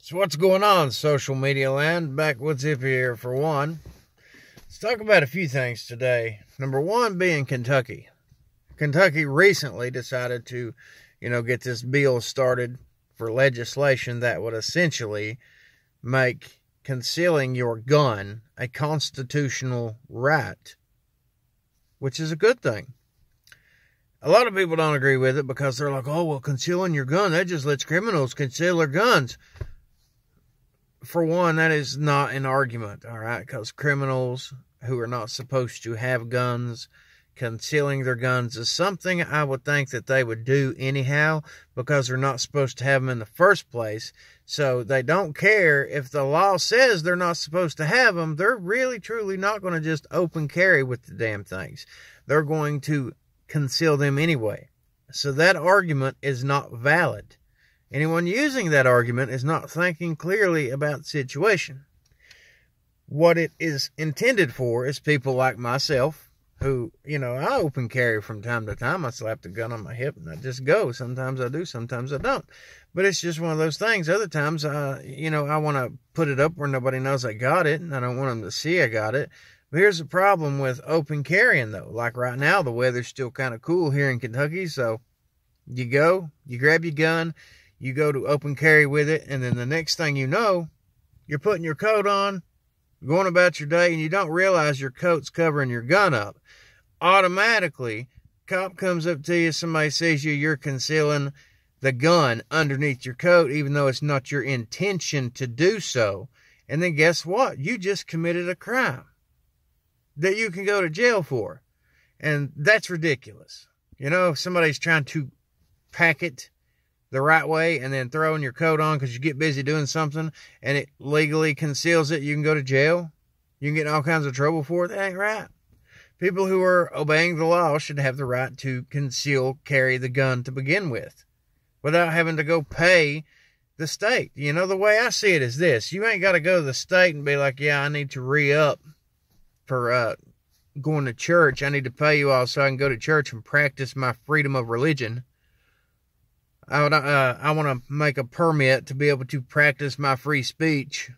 So what's going on, social media land? Backwoods Hippie here for one. Let's talk about a few things today. Number one being Kentucky. Kentucky recently decided to, get this bill started for legislation that would essentially make concealing your gun a constitutional right, which is a good thing. A lot of people don't agree with it because they're like, oh, well, concealing your gun, that just lets criminals conceal their guns. For one, that is not an argument, all right? Because criminals who are not supposed to have guns, concealing their guns is something I would think that they would do anyhow because they're not supposed to have them in the first place. So they don't care if the law says they're not supposed to have them. They're really, truly not going to just open carry with the damn things. They're going to conceal them anyway. So that argument is not valid. Anyone using that argument is not thinking clearly about the situation. What it is intended for is people like myself who, I open carry from time to time. I slap the gun on my hip and I just go. Sometimes I do, sometimes I don't. But it's just one of those things. Other times, I want to put it up where nobody knows I got it and I don't want them to see I got it. But here's the problem with open carrying, though. Like right now, the weather's still kind of cool here in Kentucky. So you go, you grab your gun, you go to open carry with it, and then the next thing you know, you're putting your coat on, going about your day, and you don't realize your coat's covering your gun up. Automatically, cop comes up to you, somebody sees you're concealing the gun underneath your coat, even though it's not your intention to do so. And then guess what? You just committed a crime that you can go to jail for. And that's ridiculous. If somebody's trying to pack it the right way and then throwing your coat on because you get busy doing something and it legally conceals it, you can go to jail. You can get in all kinds of trouble for it. That ain't right. People who are obeying the law should have the right to carry the gun to begin with without having to go pay the state. The way I see it is this. You ain't got to go to the state and be like, yeah, I need to re-up for going to church. I need to pay you all so I can go to church and practice my freedom of religion. I want to make a permit to be able to practice my free speech.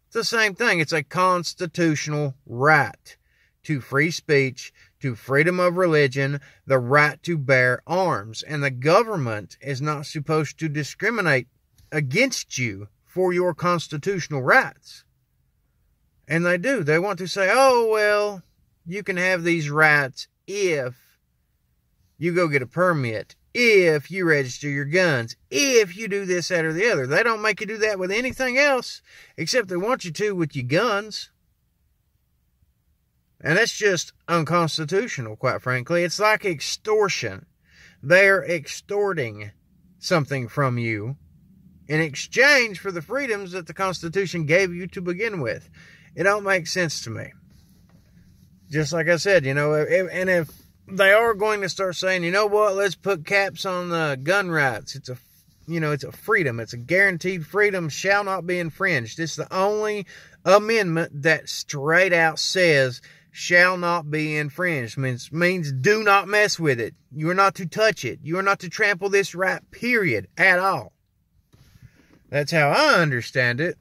It's the same thing. It's a constitutional right to free speech, to freedom of religion, the right to bear arms. And the government is not supposed to discriminate against you for your constitutional rights. And they do. They want to say, oh, well, you can have these rights if you go get a permit, if you register your guns, if you do this, that, or the other. They don't make you do that with anything else, except they want you to with your guns. And that's just unconstitutional, quite frankly. It's like extortion. They're extorting something from you in exchange for the freedoms that the Constitution gave you to begin with. It don't make sense to me. Just like I said, and if they are going to start saying, you know what, let's put caps on the gun rights. It's a freedom. It's a guaranteed freedom, shall not be infringed. It's the only amendment that straight out says shall not be infringed. Means do not mess with it. You are not to touch it. You are not to trample this right, period, at all. That's how I understand it.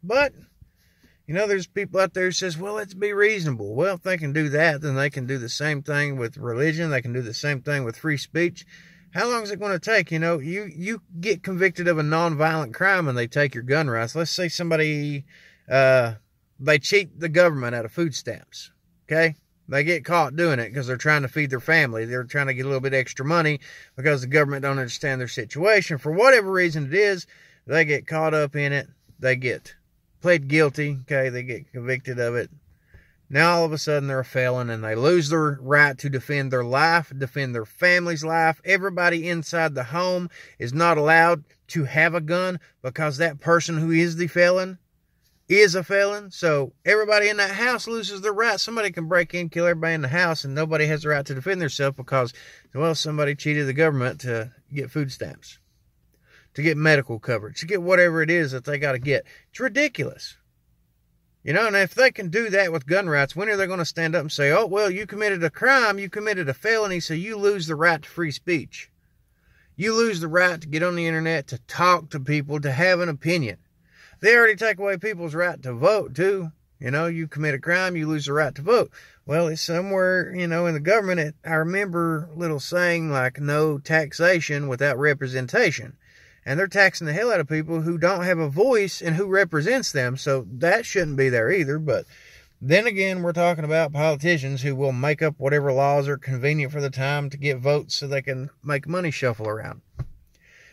But there's people out there who says, well, let's be reasonable. Well, if they can do that, then they can do the same thing with religion. They can do the same thing with free speech. How long is it going to take? You get convicted of a nonviolent crime and they take your gun rights. Let's say somebody, they cheat the government out of food stamps. Okay? They get caught doing it because they're trying to feed their family. They're trying to get a little bit extra money because the government don't understand their situation. For whatever reason it is, they get caught up in it. They get pled guilty, okay, they get convicted of it. Now all of a sudden they're a felon and they lose their right to defend their life, defend their family's life. Everybody inside the home is not allowed to have a gun because that person who is the felon is a felon. So everybody in that house loses their right. Somebody can break in, kill everybody in the house, and nobody has the right to defend themselves because, well, somebody cheated the government to get food stamps, to get medical coverage, to get whatever it is that they got to get. It's ridiculous. And if they can do that with gun rights, when are they going to stand up and say, oh, well, you committed a crime, you committed a felony, so you lose the right to free speech. You lose the right to get on the internet, to talk to people, to have an opinion. They already take away people's right to vote, too. You know, you commit a crime, you lose the right to vote. Well, it's somewhere, you know, in the government. I remember a little saying like, no taxation without representation. And they're taxing the hell out of people who don't have a voice and who represents them. So that shouldn't be there either. But then again, we're talking about politicians who will make up whatever laws are convenient for the time to get votes so they can make money shuffle around.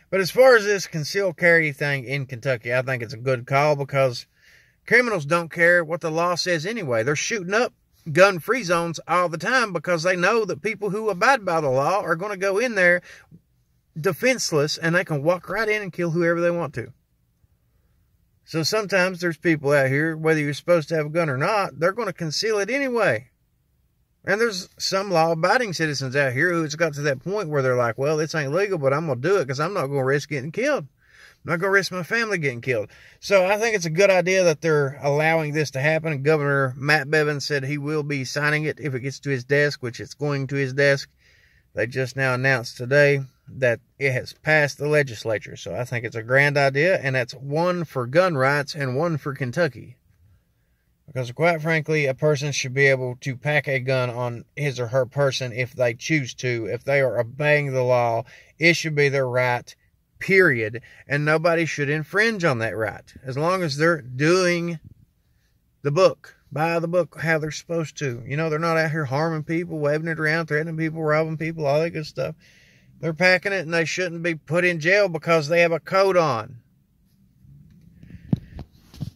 But as far as this concealed carry thing in Kentucky, I think it's a good call because criminals don't care what the law says anyway. They're shooting up gun-free zones all the time because they know that people who abide by the law are going to go in there defenseless and they can walk right in and kill whoever they want to. So sometimes there's people out here, whether you're supposed to have a gun or not, they're going to conceal it anyway. And there's some law-abiding citizens out here who it's got to that point where they're like, well, this ain't legal, but I'm going to do it because I'm not going to risk getting killed. I'm not going to risk my family getting killed. So I think it's a good idea that they're allowing this to happen. Governor Matt Bevin said he will be signing it if it gets to his desk, which it's going to his desk. They just now announced today that it has passed the legislature. So I think it's a grand idea, and that's one for gun rights and one for Kentucky. Because quite frankly, a person should be able to pack a gun on his or her person if they choose to. If they are obeying the law, it should be their right, period. And nobody should infringe on that right. As long as they're doing the book, by the book, how they're supposed to. You know, they're not out here harming people, waving it around, threatening people, robbing people, all that good stuff. They're packing it and they shouldn't be put in jail because they have a coat on.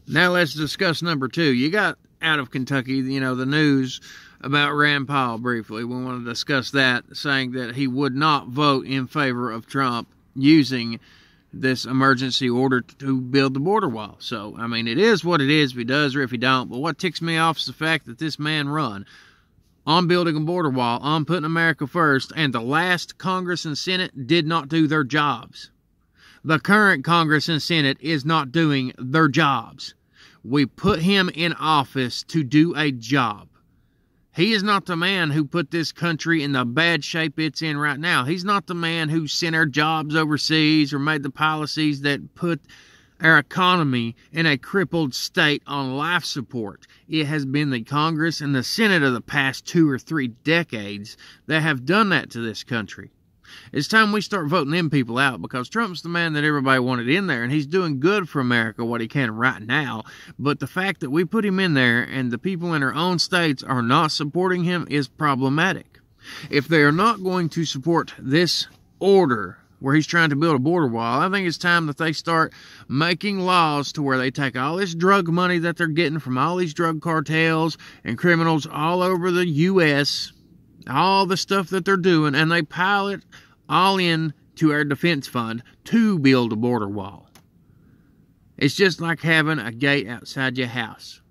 Now let's discuss number 2. You got out of Kentucky, you know, the news about Rand Paul briefly. We want to discuss that, saying that he would not vote in favor of Trump using this emergency order to build the border wall. So, I mean, it is what it is if he does or if he don't. But what ticks me off is the fact that this man run on building a border wall, on putting America first, and the last Congress and Senate did not do their jobs. The current Congress and Senate is not doing their jobs. We put him in office to do a job. He is not the man who put this country in the bad shape it's in right now. He's not the man who sent our jobs overseas or made the policies that put our economy in a crippled state on life support. It has been the Congress and the Senate of the past 2 or 3 decades that have done that to this country. It's time we start voting them people out because Trump's the man that everybody wanted in there, and he's doing good for America what he can right now. But the fact that we put him in there and the people in our own states are not supporting him is problematic. If they are not going to support this order where he's trying to build a border wall, I think it's time that they start making laws to where they take all this drug money that they're getting from all these drug cartels and criminals all over the U.S., all the stuff that they're doing, and they pile it all in to our defense fund to build a border wall. It's just like having a gate outside your house.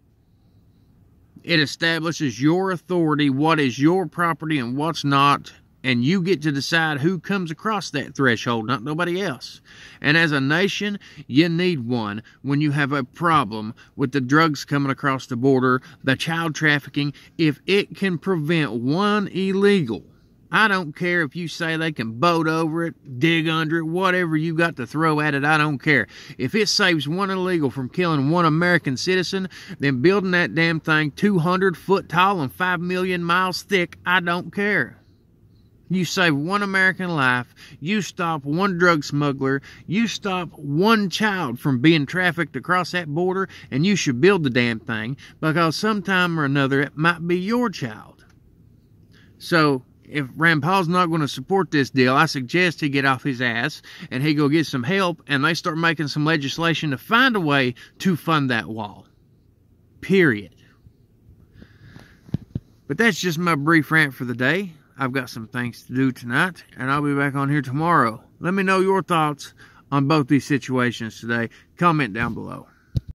It establishes your authority, what is your property and what's not, and you get to decide who comes across that threshold, not nobody else. And as a nation, you need one when you have a problem with the drugs coming across the border, the child trafficking. If it can prevent one illegal, I don't care if you say they can boat over it, dig under it, whatever you got to throw at it, I don't care. If it saves one illegal from killing one American citizen, then building that damn thing 200 foot tall and 5 million miles thick, I don't care. You save one American life, you stop one drug smuggler, you stop one child from being trafficked across that border, and you should build the damn thing, because sometime or another it might be your child. So, if Rand Paul's not going to support this deal, I suggest he get off his ass and he go get some help, and they start making some legislation to find a way to fund that wall. Period. But that's just my brief rant for the day. I've got some things to do tonight, and I'll be back on here tomorrow. Let me know your thoughts on both these situations today. Comment down below.